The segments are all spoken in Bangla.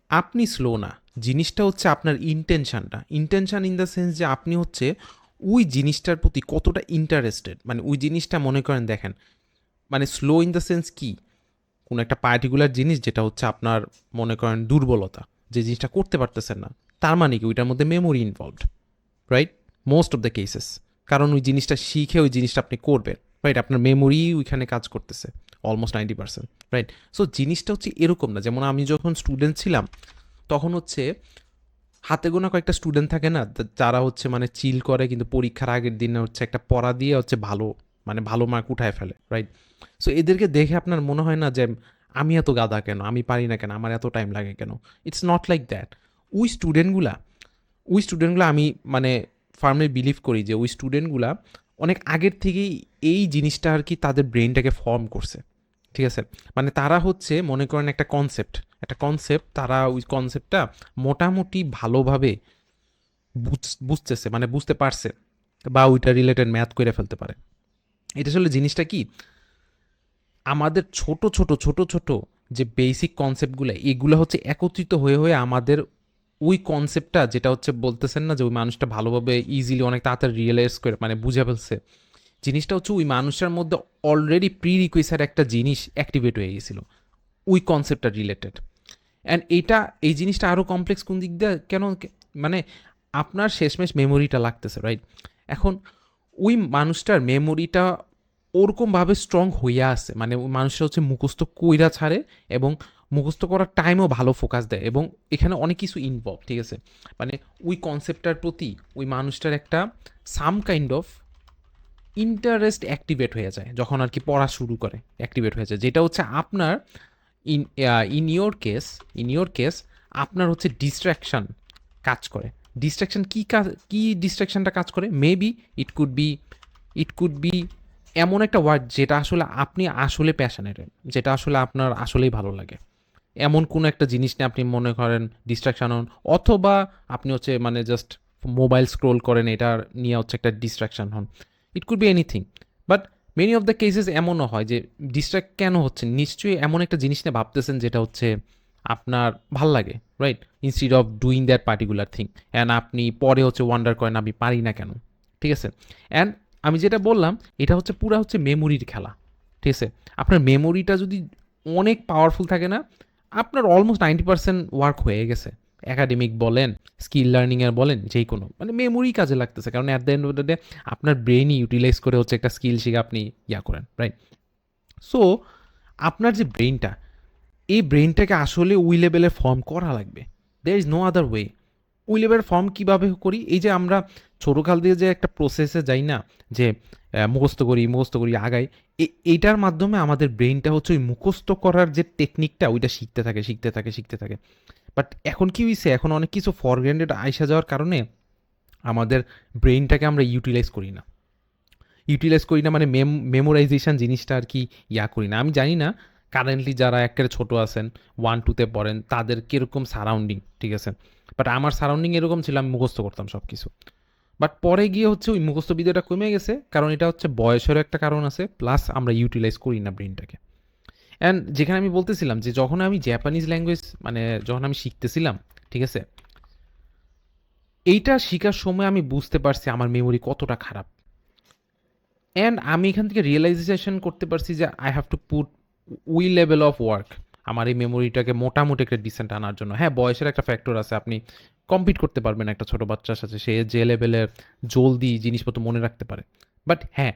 আপনি স্লো না, জিনিসটা হচ্ছে আপনার ইন্টেনশন ইন দ্য সেন্স যে আপনি হচ্ছে ওই জিনিসটার প্রতি কতটা ইন্টারেস্টেড, মানে ওই জিনিসটা মনে করেন দেখেন, মানে স্লো ইন দ্য সেন্স কি, কোনো একটা পার্টিকুলার জিনিস যেটা হচ্ছে আপনার মনে করেন দুর্বলতা, যে জিনিসটা করতে পারতেছেন না, তার মানে কি ওইটার মধ্যে memory involved, right? Most of the cases, কারণ ওই জিনিসটা শিখে ওই জিনিসটা আপনি করবেন, রাইট? আপনার মেমোরি ওইখানে কাজ করতেছে অলমোস্ট 90%, রাইট? সো জিনিসটা হচ্ছে এরকম না, যেমন আমি যখন স্টুডেন্ট ছিলাম তখন হচ্ছে হাতে গোনা কয়েকটা স্টুডেন্ট থাকে না, যারা হচ্ছে মানে চিল করে কিন্তু পরীক্ষার আগের দিনে হচ্ছে একটা পড়া দিয়ে হচ্ছে ভালো, মানে ভালো মার্ক উঠায় ফেলে, রাইট? সো এদেরকে দেখে আপনার মনে হয় না যে আমি এত গাধা কেন, আমি পারি না কেন, আমার এত টাইম লাগে কেন? It's not like that. ওই স্টুডেন্টগুলা ওই স্টুডেন্টগুলো আমি মানে ফার্মলি বিলিভ করি যে ওই স্টুডেন্টগুলা অনেক আগের থেকেই এই জিনিসটা আর কি তাদের ব্রেনটাকে ফর্ম করছে, ঠিক আছে? মানে তারা হচ্ছে মনে করেন একটা কনসেপ্ট তারা ওই কনসেপ্টটা মোটামুটি ভালোভাবে বুঝতেছে, মানে বুঝতে পারছে, বা ওইটা রিলেটেড ম্যাথ করে ফেলতে পারে। এটা আসলে জিনিসটা কি, আমাদের ছোট ছোট যে বেসিক কনসেপ্টগুলো, এগুলো হচ্ছে একত্রিত হয়ে হয়ে আমাদের ওই কনসেপ্টটা, যেটা হচ্ছে বলতেছেন না যে ওই মানুষটা ভালোভাবে ইজিলি অনেক তাড়াতাড়ি রিয়েলাইজ করে মানে বুঝে ফেলছে, জিনিসটা হচ্ছে ওই মানুষের মধ্যে অলরেডি প্রি রিকোয়েসার একটা জিনিস অ্যাক্টিভেট হয়ে গেছিল ওই কনসেপ্টটা রিলেটেড। অ্যান্ড এই জিনিসটা আরও কমপ্লেক্স কোন দিক দিয়ে কেন, মানে আপনার শেষমেশ মেমোরিটা লাগতেছে, রাইট? এখন ওই মানুষটার মেমোরিটা ওরকমভাবে স্ট্রং হইয়া আছে, মানে ওই মানুষটা হচ্ছে মুখস্থ কইরা ছাড়ে, এবং মুখস্থ করার টাইমও ভালো ফোকাস দেয়, এবং এখানে অনেক কিছু ইনভলভ, ঠিক আছে? মানে ওই কনসেপ্টটার প্রতি ওই মানুষটার একটা some kind of interest activate হয়ে যায় যখন আর কি পড়া শুরু করে, অ্যাক্টিভেট হয়ে যায়, যেটা হচ্ছে আপনার ইন ইন ইয়োর কেস আপনার হচ্ছে ডিস্ট্র্যাকশন কাজ করে। ডিস্ট্রাকশন কি কাজ, কি ডিস্ট্রাকশনটা কাজ করে? Maybe it could be it could be এমন একটা ওয়ার্ড যেটা আসলে আপনি আসলে প্যাশনেট, যেটা আসলে আপনার আসলেই ভালো লাগে, এমন কোনো একটা জিনিস নিয়ে আপনি মনে করেন ডিস্ট্রাকশন হন, অথবা আপনি হচ্ছে মানে জাস্ট মোবাইল স্ক্রোল করেন, এটা নিয়ে হচ্ছে একটা ডিস্ট্রাকশন হন। It could be anything. But many of the cases এমনও হয় যে ডিস্ট্রাক্ট কেন হচ্ছেন, নিশ্চয়ই এমন একটা জিনিস নিয়ে ভাবতেছেন যেটা হচ্ছে আপনার ভাল লাগে, right? Instead of doing that particular thing, and আপনি পরে হচ্ছে ওয়ান্ডার করেন আমি পারি না কেন, ঠিক আছে? অ্যান্ড আমি যেটা বললাম, এটা হচ্ছে পুরা হচ্ছে মেমোরির খেলা, ঠিক আছে? আপনার মেমোরিটা যদি অনেক পাওয়ারফুল থাকে না, আপনার অলমোস্ট 90% ওয়ার্ক হয়ে গেছে। একাডেমিক বলেন, স্কিল লার্নিংয়ের বলেন, যেই কোনো মানে মেমোরি কাজে লাগতেছে, কারণ at the end of the day আপনার ব্রেনই ইউটিলাইজ করে হচ্ছে একটা স্কিল শিখে আপনি ইয়া করেন, রাইট? সো আপনার যে ব্রেনটা, এই ব্রেনটাকে আসলে ওই লেভেলে ফর্ম করা লাগবে। There is no other way. ওই লেভেলের ফর্ম কীভাবে করি? এই যে আমরা ছোটোকাল দিয়ে যে একটা প্রসেসে যাই না, যে মুখস্থ করি আগাই, এইটার মাধ্যমে আমাদের ব্রেনটা হচ্ছে ওই মুখস্থ করার যে টেকনিকটা ওইটা শিখতে থাকে। বাট এখন কি হয়েছে, এখন অনেক কিছু ফর গ্রান্টেড আইসা যাওয়ার কারণে আমাদের ব্রেইনটাকে আমরা ইউটিলাইজ করি না, মানে মেমোরাইজেশন জিনিসটা আর কি করি না। আমি জানি না কারেন্টলি যারা একেবারে ছোট আছেন, 1-2-তে পড়েন, তাদের কীরকম সারাউন্ডিং, ঠিক আছে? বাট আমার সারাউন্ডিং এরকম ছিল, আমি মুখস্থ করতাম সব কিছু। বাট পরে গিয়ে হচ্ছে ওই মুখস্থ বিদ্যাটা কমে গেছে, কারণ এটা হচ্ছে বয়সেরও একটা কারণ আছে, প্লাস আমরা ইউটিলাইজ করি না ব্রেনটাকে। অ্যান্ড যেখানে আমি বলতেছিলাম যে যখন আমি জাপানিজ ল্যাঙ্গুয়েজ মানে যখন আমি শিখতেছিলাম, ঠিক আছে, এইটা শিখার সময় আমি বুঝতে পারছি আমার মেমোরি কতটা খারাপ। অ্যান্ড আমি এখান থেকে রিয়েলাইজেশন করতে পারছি যে I have to put we level of work আমার এই মেমোরিটাকে মোটামুটি একটা ডিসেন্ট আনার জন্য। হ্যাঁ, বয়সের একটা ফ্যাক্টর আছে, আপনি কম্পিট করতে পারবেন একটা ছোট বাচ্চার সাথে, সে যে লেভেলের জলদি জিনিসপত্র মনে রাখতে পারে। বাট হ্যাঁ,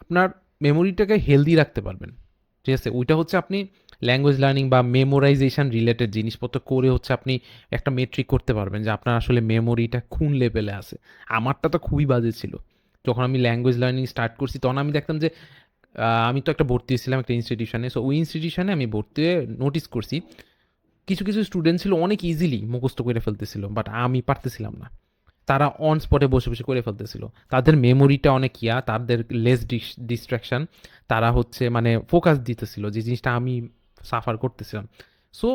আপনার মেমোরিটাকে হেলদি রাখতে পারবেন, ঠিক আছে? ওইটা হচ্ছে আপনি ল্যাঙ্গুয়েজ লার্নিং বা মেমোরাইজেশন রিলেটেড জিনিসপত্র করে হচ্ছে আপনি একটা মেট্রিক করতে পারবেন যে আপনার আসলে মেমোরিটা কোন লেভেলে আছে। আমারটা তো খুবই বাজে ছিল। যখন আমি ল্যাঙ্গুয়েজ লার্নিং স্টার্ট করছি তখন আমি দেখতাম যে আমি তো একটা ভর্তি হয়েছিলাম একটা ইনস্টিটিউশনে। সো ওই ইনস্টিটিউশনে আমি ভর্তি হয়ে নোটিস করছি কিছু স্টুডেন্ট ছিল অনেক ইজিলি মুখস্থ করে ফেলতেছিল, বাট আমি পারতেছিলাম না। তারা অন স্পটে বসে বসে করে ফেলতেছিল, তাদের মেমোরিটা অনেক তাদের লেস ডিস্ট্রাকশন, তারা হচ্ছে মানে ফোকাস দিতেছিল, যে জিনিসটা আমি সাফার করতেছিলাম। So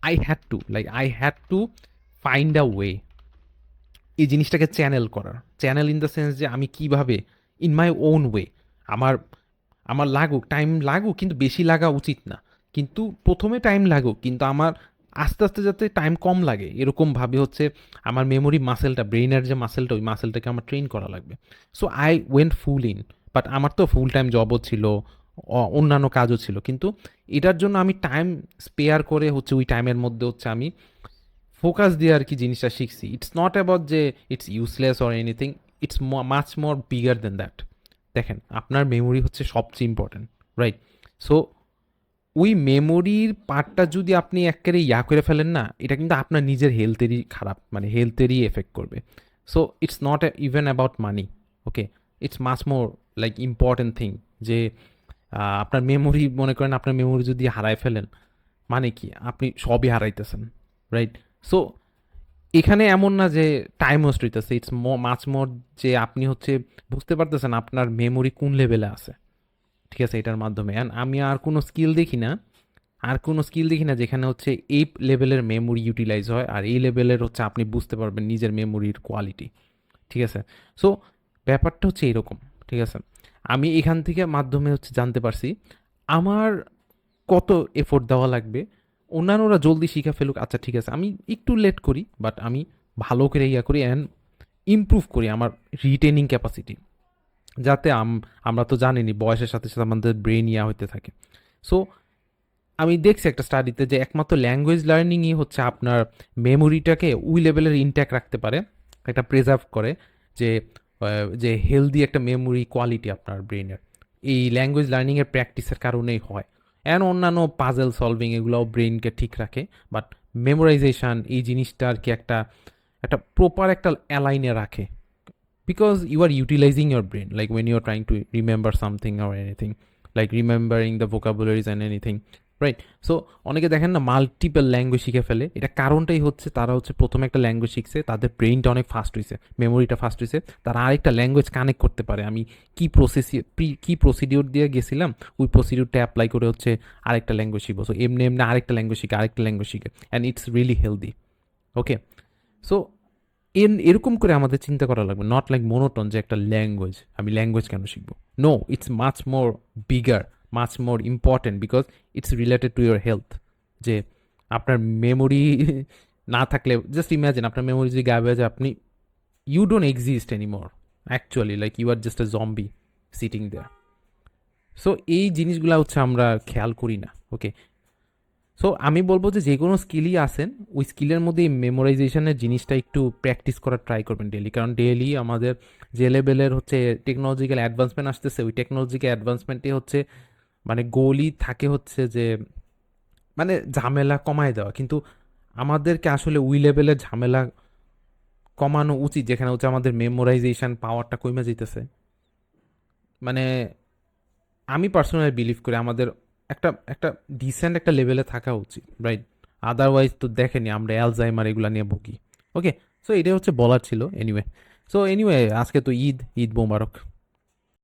I had to find a way এই জিনিসটাকে চ্যানেল ইন দ্য সেন্স যে আমি কিভাবে ইন মাই ওন ওয়ে, আমার আমার টাইম লাগুক, কিন্তু বেশি লাগা উচিত না। কিন্তু প্রথমে টাইম লাগুক, কিন্তু আমার আস্তে আস্তে যাতে টাইম কম লাগে এরকমভাবে হচ্ছে আমার মেমোরি মাসেলটা, ব্রেইনের যে মাসেলটা, ওই মাসেলটাকে আমার ট্রেন করা লাগবে। So I went full in, but আমার তো ফুল টাইম জবও ছিল, অন্যান্য কাজও ছিল, কিন্তু এটার জন্য আমি টাইম স্পেয়ার করে হচ্ছে ওই টাইমের মধ্যে হচ্ছে আমি ফোকাস দিয়ে আর কি জিনিসটা শিখছি। ইটস নট অ্যাবাউট যে it's useless or anything, it's much more bigger then that. দেখেন, আপনার মেমোরি হচ্ছে সবচেয়ে ইম্পর্টেন্ট, রাইট? সো ওই মেমোরির পার্টটা যদি আপনি একেবারে করে ফেলেন না, এটা কিন্তু আপনার নিজের হেলথেরই খারাপ, মানে হেলথেরই এফেক্ট করবে। So it's not even about money, okay? It's much more like important thing যে আপনার মেমোরি, মনে করেন আপনার মেমোরি যদি হারায় ফেলেন, মানে কি আপনি সবই হারাইতেছেন, রাইট? সো এখানে এমন না যে টাইম ওয়েস্ট হইতেছে, ইটস মাচ মোর যে আপনি হচ্ছে বুঝতে পারতেছেন আপনার মেমোরি কোন লেভেলে আছে, ঠিক আছে, এটার মাধ্যমে। অ্যান্ড আমি আর কোনো স্কিল দেখি না, যেখানে হচ্ছে এই লেভেলের মেমোরি ইউটিলাইজ হয়, আর এই লেভেলের হচ্ছে আপনি বুঝতে পারবেন নিজের মেমোরির কোয়ালিটি, ঠিক আছে? সো ব্যাপারটা হচ্ছে এরকম, ঠিক আছে? আমি এখান থেকে মাধ্যমে হচ্ছে জানতে পারছি আমার কত এফোর্ট দেওয়া লাগবে। অন্যান্যরা জলদি শিখে ফেলুক, আচ্ছা ঠিক আছে, আমি একটু লেট করি, বাট আমি ভালো করে করি অ্যান্ড ইমপ্রুভ করি আমার রিটেনিং ক্যাপাসিটি, যাতে আমরা তো জানিনি বয়সের সাথে সাথে আমাদের ব্রেন হইতে থাকে। সো আমি দেখছি একটা স্টাডিতে যে একমাত্র ল্যাঙ্গুয়েজ লার্নিংই হচ্ছে আপনার মেমোরিটাকে ওই লেভেলের ইনট্যাক্ট রাখতে পারে, একটা প্রিজার্ভ করে, যে যে হেলদি একটা মেমোরি কোয়ালিটি আপনার ব্রেনের এই ল্যাঙ্গুয়েজ লার্নিংয়ের প্র্যাকটিসের কারণেই হয়। অ্যান্ড অন্যান্য পাজেল সলভিং এগুলোও ব্রেনকে ঠিক রাখে, বাট মেমোরাইজেশন এই জিনিসটা আর কি একটা একটা প্রপার একটা অ্যালাইনে রাখে, because you are utilizing your brain, like when you are trying to remember something or anything, like remembering the vocabularies and anything, right? So অনেকে দেখেন না মাল্টিপল ল্যাঙ্গুয়েজ শিখে ফেলে, এটা কারণটাই হচ্ছে তারা হচ্ছে প্রথমে একটা ল্যাঙ্গুয়েজ শিখছে, তাদের ব্রেইনটা অনেক ফাস্ট হয়েছে, মেমোরিটা ফাস্ট হয়েছে, তারা আরেকটা ল্যাঙ্গুয়েজ কানেক্ট করতে পারে, আমি কি প্রসিডিওর দিয়ে গেছিলাম ওই প্রসিডিওরটা অ্যাপ্লাই করে হচ্ছে আরেকটা ল্যাঙ্গুয়েজ শিখবো। সো এমনি এমনি আরেকটা ল্যাঙ্গুয়েজ শিখে and it's really healthy, okay? So এরকম করে আমাদের চিন্তা করা লাগবে, নট লাইক মোনোটন যে একটা ল্যাঙ্গুয়েজ, আমি ল্যাঙ্গুয়েজ কেন শিখবো। No, it's much more bigger, much more important, because it's related to your health. যে আপনার মেমোরি না থাকলে, জাস্ট ইম্যাজিন আপনার মেমোরি যদি গায়েব হয়ে যায়, আপনি you don't exist anymore actually, like you are just a zombie sitting there. So এই জিনিসগুলো হচ্ছে আমরা খেয়াল করি না, ওকে? সো আমি বলবো যে কোনো স্কিলই আসেন, ওই স্কিলের মধ্যে এই মেমোরাইজেশনের জিনিসটা একটু প্র্যাকটিস করার ট্রাই করবেন ডেলি, কারণ ডেলি আমাদের যে লেভেলের হচ্ছে টেকনোলজিক্যাল অ্যাডভান্সমেন্ট আসতেছে, ওই টেকনোলজিক্যাল অ্যাডভান্সমেন্টে হচ্ছে মানে গোলই থাকে হচ্ছে যে মানে ঝামেলা কমায় দেওয়া, কিন্তু আমাদেরকে আসলে ওই লেভেলের ঝামেলা কমানো উচিত যেখানে হচ্ছে আমাদের মেমোরাইজেশন পাওয়ারটা কমে যেতেছে। মানে আমি পার্সোনালি বিলিভ করি আমাদের একটা একটা ডিসেন্ট একটা লেভেলে থাকা উচিত, রাইট? আদারওয়াইজ তো দেখেনি আমরা অ্যালজাইমার এগুলা নিয়ে ভুগি, ওকে? সো এটাই হচ্ছে বলার ছিল। এনিওয়ে, আজকে তো ঈদ মোবারক।